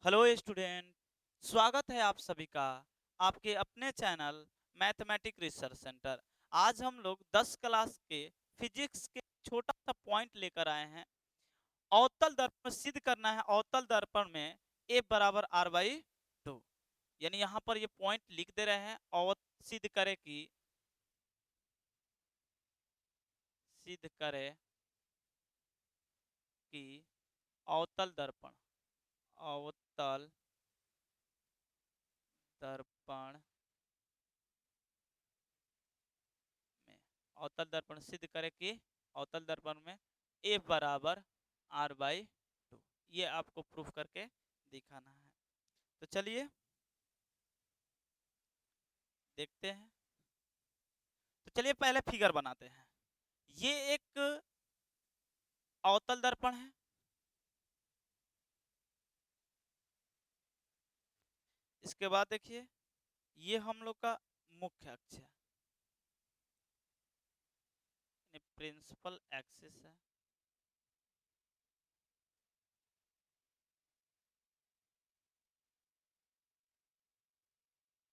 Hello student. स्वागत है आप सभी का आपके अपने चैनल मैथमेटिक रिसर्च सेंटर। आज हम लोग 10 क्लास के फिजिक्स के छोटा सा पॉइंट लेकर आए हैं। अवतल दर्पण सिद्ध करना है। अवतल दर्पण में ए बराबर आर बाई टू, यानी यहाँ पर ये पॉइंट लिख दे रहे हैं। सिद्ध करे कि अवतल दर्पण अवतल दर्पण में अवतल दर्पण सिद्ध करे कि अवतल दर्पण में ए बराबर आर बाई टू, ये आपको प्रूफ करके दिखाना है। तो चलिए देखते हैं। तो चलिए पहले फिगर बनाते हैं। ये एक अवतल दर्पण है। इसके बाद देखिए, ये हम लोग का मुख्य अक्ष है, प्रिंसिपल एक्सिस है।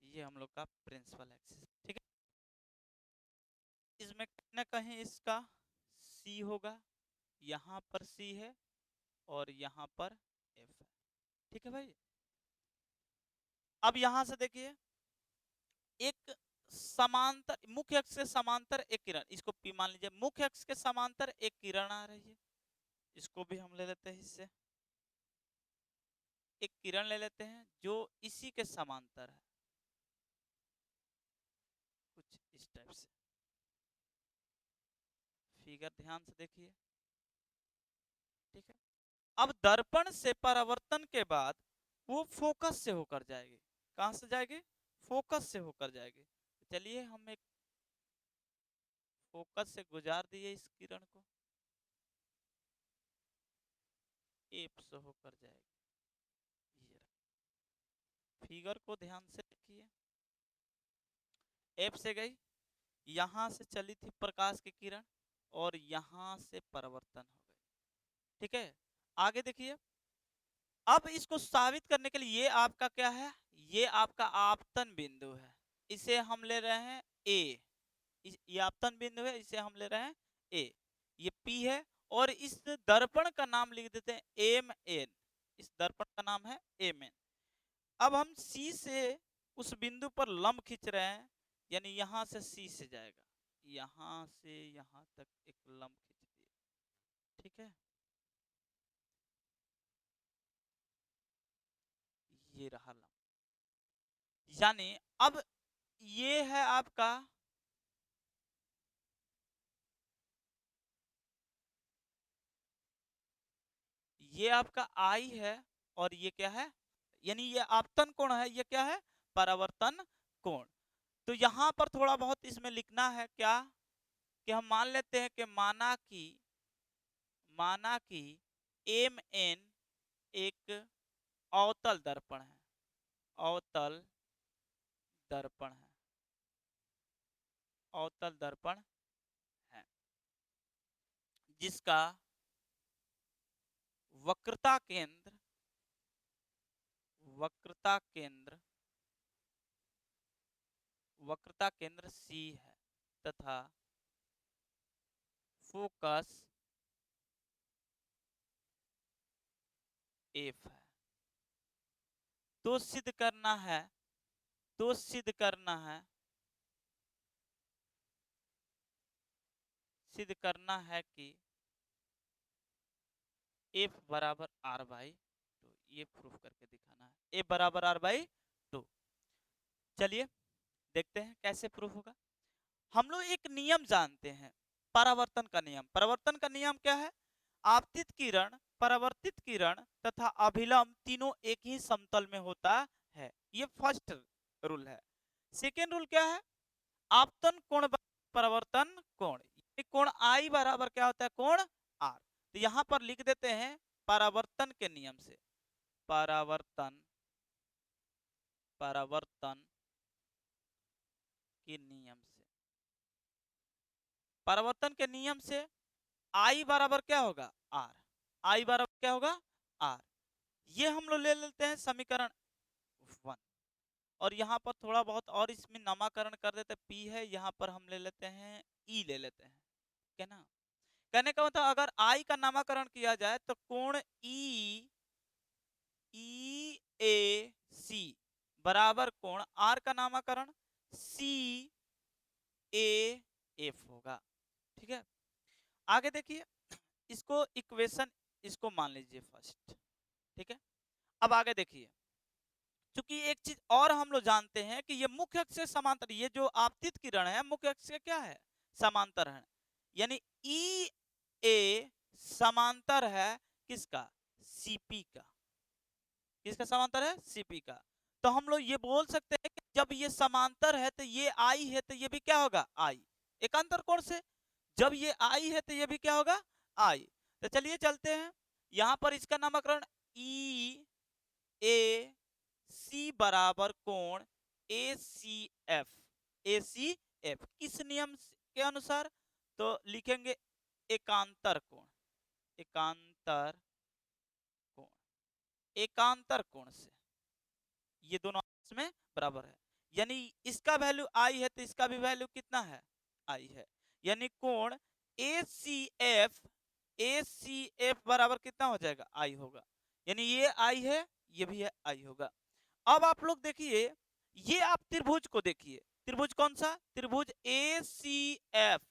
ये हम लोग का प्रिंसिपल एक्सिस, ठीक है। इसमें कहीं ना कहीं इसका सी होगा। यहाँ पर सी है और यहाँ पर एफ है, ठीक है भाई। अब यहां से देखिए, एक समांतर मुख्य अक्ष के समांतर एक किरण, इसको पी मान लीजिए। मुख्य अक्ष के समांतर एक किरण आ रही है, इसको भी हम ले लेते हैं। इससे एक किरण ले लेते हैं जो इसी के समांतर है, कुछ इस टाइप से। फिगर ध्यान से देखिए, ठीक है। अब दर्पण से परावर्तन के बाद वो फोकस से होकर जाएगी। कहां से जाएगी? फोकस से होकर जाएगी। चलिए हम एक फोकस से गुजार दिए इस किरण को, एप से होकर जाएगी। ये फिगर को ध्यान से देखिए, एप से गई, यहां से चली थी प्रकाश की किरण और यहां से परिवर्तन हो गई, ठीक है। आगे देखिए, अब इसको साबित करने के लिए ये आपका क्या है? ये आपका आपतन बिंदु है, इसे हम ले रहे हैं ए। ये आपतन बिंदु है, इसे हम ले रहे हैं ए। ये पी है और इस दर्पण का नाम लिख देते हैं एम एन। इस दर्पण का नाम है एम एन। अब हम सी से उस बिंदु पर लंब खींच रहे हैं, यानी यहां से सी से जाएगा, यहां से यहां तक एक लंब खींच दिए, ठीक है। ये रहा लंब, यानी अब ये है आपका, ये आपका आई है और ये क्या है? यानी ये आपतन कोण है, ये क्या है? परावर्तन कोण। तो यहां पर थोड़ा बहुत इसमें लिखना है क्या, कि हम मान लेते हैं कि माना कि एम एन एक अवतल दर्पण है, अवतल दर्पण है, अवतल दर्पण है, जिसका वक्रता केंद्र वक्रता केंद्र वक्रता केंद्र सी है तथा फोकस एफ है। तो सिद्ध करना है, तो सिद्ध करना है, सिद्ध करना है कि एफ बराबर आर बाई टू, ये प्रूफ करके दिखाना है। एफ बराबर आर बाई टू। चलिए देखते हैं कैसे प्रूफ होगा। हम लोग एक नियम जानते हैं, परावर्तन का नियम। परावर्तन का नियम क्या है? आपतित किरण, परावर्तित किरण तथा अभिलंब तीनों एक ही समतल में होता है, ये फर्स्ट रूल है। सेकेंड रूल क्या है? आपतन कोण परावर्तन कोण, ये कोण आई बराबर क्या होता है? कोण आर। तो यहां पर लिख देते हैं परावर्तन के नियम से, परावर्तन परावर्तन के नियम से, परावर्तन के नियम से आई बराबर क्या होगा? आर। आई बराबर क्या होगा? आर। ये हम लोग ले लेते हैं समीकरण 1, और यहाँ पर थोड़ा बहुत और इसमें नामकरण कर देते हैं। P है, यहाँ पर हम ले लेते हैं E ले लेते हैं, ठीक है ना। कहने का मतलब अगर I का नामकरण किया जाए तो कोण EAC बराबर कोण R का नामकरण CAF होगा, ठीक है। आगे देखिए, इसको इक्वेशन इसको मान लीजिए फर्स्ट, ठीक है। अब आगे देखिए, क्योंकि एक चीज और हम लोग जानते हैं कि ये मुख्य अक्ष से समांतर, ये जो आपतित किरण है मुख्य अक्ष से क्या है, समांतर है। यानी ई ए समांतर है किसका, सीपी का। किसका समांतर है, सीपी का। तो हम लोग ये बोल सकते हैं कि जब ये समांतर है तो ये आई है तो ये भी क्या होगा, आई। एकांतर कोण से जब ये आई है तो ये भी क्या होगा, आई। तो चलिए चलते हैं, यहां पर इसका नामकरण ई ए सी बराबर कोण ए सी एफ। ए सी एफ किस नियम के अनुसार, तो लिखेंगे एकांतर कोण। एकांतर कोण, एकांतर कोण से ये दोनों आपस में बराबर है। यानी इसका वैल्यू आई है तो इसका भी वैल्यू कितना है, आई है। यानी कोण ए सी एफ बराबर कितना हो जाएगा, आई होगा। यानी ये आई है, ये भी है, आई होगा। अब आप लोग देखिए, ये आप त्रिभुज को देखिए, त्रिभुज कौन सा, त्रिभुज ए सी एफ।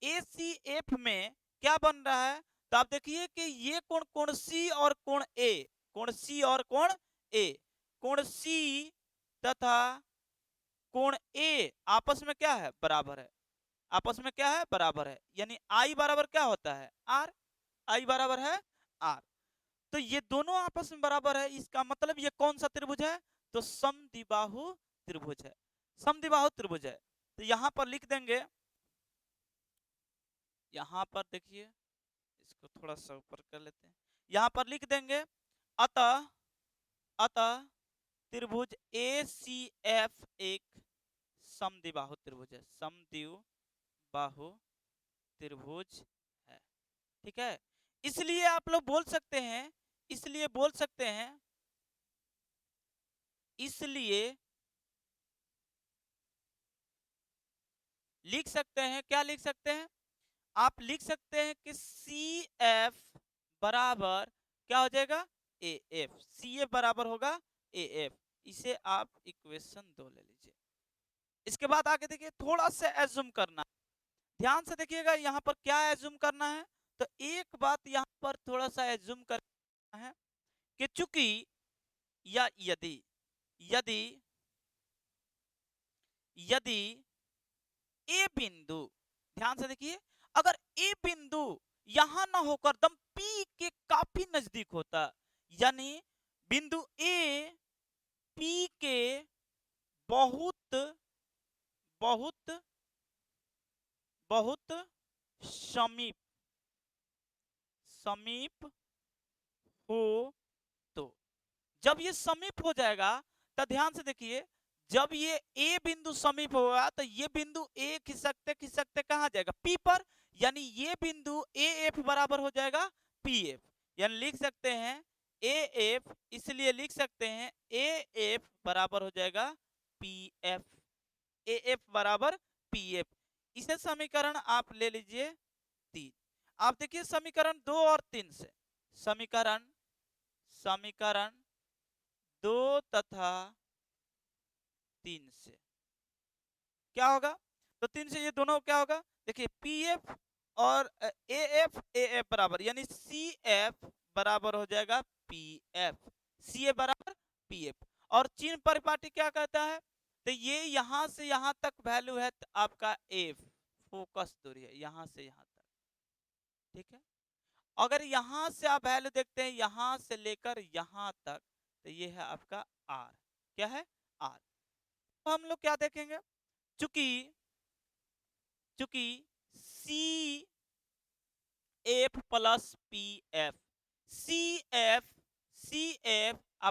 ए सी एफ में क्या बन रहा है, तो आप देखिए कि ये कोण कोण सी और कोण ए, कोण सी और कोण ए, कोण सी तथा कोण ए आपस में क्या है, बराबर है। आपस में क्या है, बराबर है। यानी आई बराबर क्या होता है, आर। आई बराबर है आर। तो ये दोनों आपस में बराबर है, इसका मतलब ये कौन सा त्रिभुज है, तो समद्विबाहु त्रिभुज है। समद्विबाहु त्रिभुज है। तो यहां पर लिख देंगे, यहां पर देखिए, इसको थोड़ा सा ऊपर कर लेते हैं, यहां पर लिख देंगे अतः अतः त्रिभुज ए सी एफ एक समद्विबाहु त्रिभुज है। समद्विबाहु त्रिभुज है, ठीक है। इसलिए आप लोग बोल सकते हैं, इसलिए बोल सकते हैं, इसलिए लिख सकते हैं, क्या लिख सकते हैं, आप लिख सकते हैं कि सी एफ बराबर क्या हो जाएगा, ए एफ। सी एफ बराबर होगा ए एफ। इसे आप इक्वेशन 2 ले लीजिए। इसके बाद आगे देखिए, थोड़ा सा एज्यूम करना, ध्यान से देखिएगा यहाँ पर क्या एज्यूम करना है। तो एक बात यहाँ पर थोड़ा सा एज्यूम करना है कि चूंकि या यदि यदि यदि ए बिंदु, ध्यान से देखिए, अगर ए बिंदु यहां ना होकर दम पी के काफी नजदीक होता, यानी बिंदु ए पी के बहुत बहुत बहुत समीप समीप हो, तो जब ये समीप हो जाएगा तो ध्यान से देखिए, जब ये ए बिंदु समीप होगा तो ये बिंदु ए खिसकते खिसकते कहां जाएगा, पी पर। यानी ये बिंदु ए एफ बराबर हो जाएगा पी एफ। यानी लिख सकते हैं ए एफ, इसलिए लिख सकते हैं ए एफ बराबर हो जाएगा पी एफ। ए एफ बराबर पी एफ। इसे समीकरण आप ले लीजिए 3। आप देखिए समीकरण 2 और 3 से, समीकरण समीकरण 2 तथा 3 से क्या होगा, तो 3 से ये दोनों क्या होगा, देखिए पी एफ और ए एफ बराबर, यानी सी एफ बराबर हो जाएगा पी एफ। सी एफ बराबर पी एफ। और चिन्ह परिपाटी क्या कहता है, तो ये यहां से यहां तक वैल्यू है आपका एफ, फोकस दूरी है यहां से यहां तक, ठीक है। अगर यहां से आप वैल्यू देखते हैं यहां से लेकर यहां तक, तो ये है आपका आर। क्या है, आर। तो हम लोग क्या देखेंगे, चूंकि चूंकि C F plus P F, C F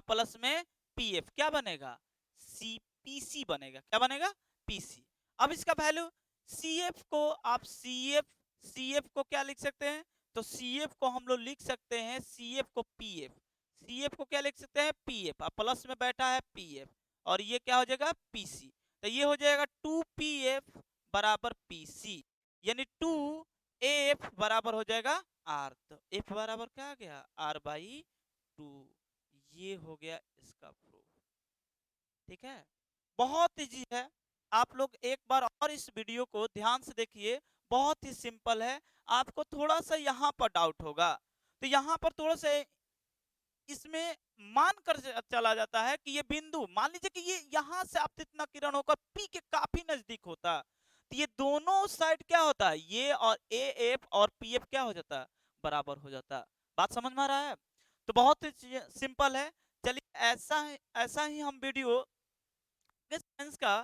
plus में पी एफ क्या बनेगा, सी पी सी बनेगा। क्या बनेगा, पी सी। अब इसका वैल्यू सी एफ को आप सी एफ को क्या लिख सकते हैं, तो सी एफ को हम लोग लिख सकते हैं सी एफ को पी एफ। CF को क्या लिख सकते हैं, PF, प्लस में बैठा है PF, और ये क्या हो जाएगा PC। तो ये हो जाएगा 2PF बराबर PC, यानी 2AF बराबर हो जाएगा R। तो F बराबर क्या आ गया, R/2। ये हो गया इसका प्रूफ। ठीक है, बहुत इजी है। आप लोग एक बार और इस वीडियो को ध्यान से देखिए, बहुत ही सिंपल है। आपको थोड़ा सा यहाँ पर डाउट होगा, तो यहाँ पर थोड़ा सा इसमें मान कर चला जाता है कि ये बिंदु, मान लीजिए कि ये यहाँ से आपतित किरण होकर P के काफी नजदीक होता, तो ये दोनों साइड क्या होता है, ये और AF और PF क्या हो जाता, बराबर हो जाता। बात समझ में आ रहा है? तो बहुत ही सिंपल है। चलिए ऐसा ही हम वीडियो साइंस का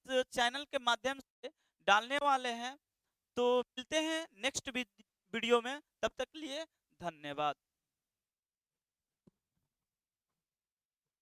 इस चैनल के माध्यम से डालने वाले हैं। तो मिलते हैं नेक्स्ट वीडियो में, तब तक के लिए धन्यवाद।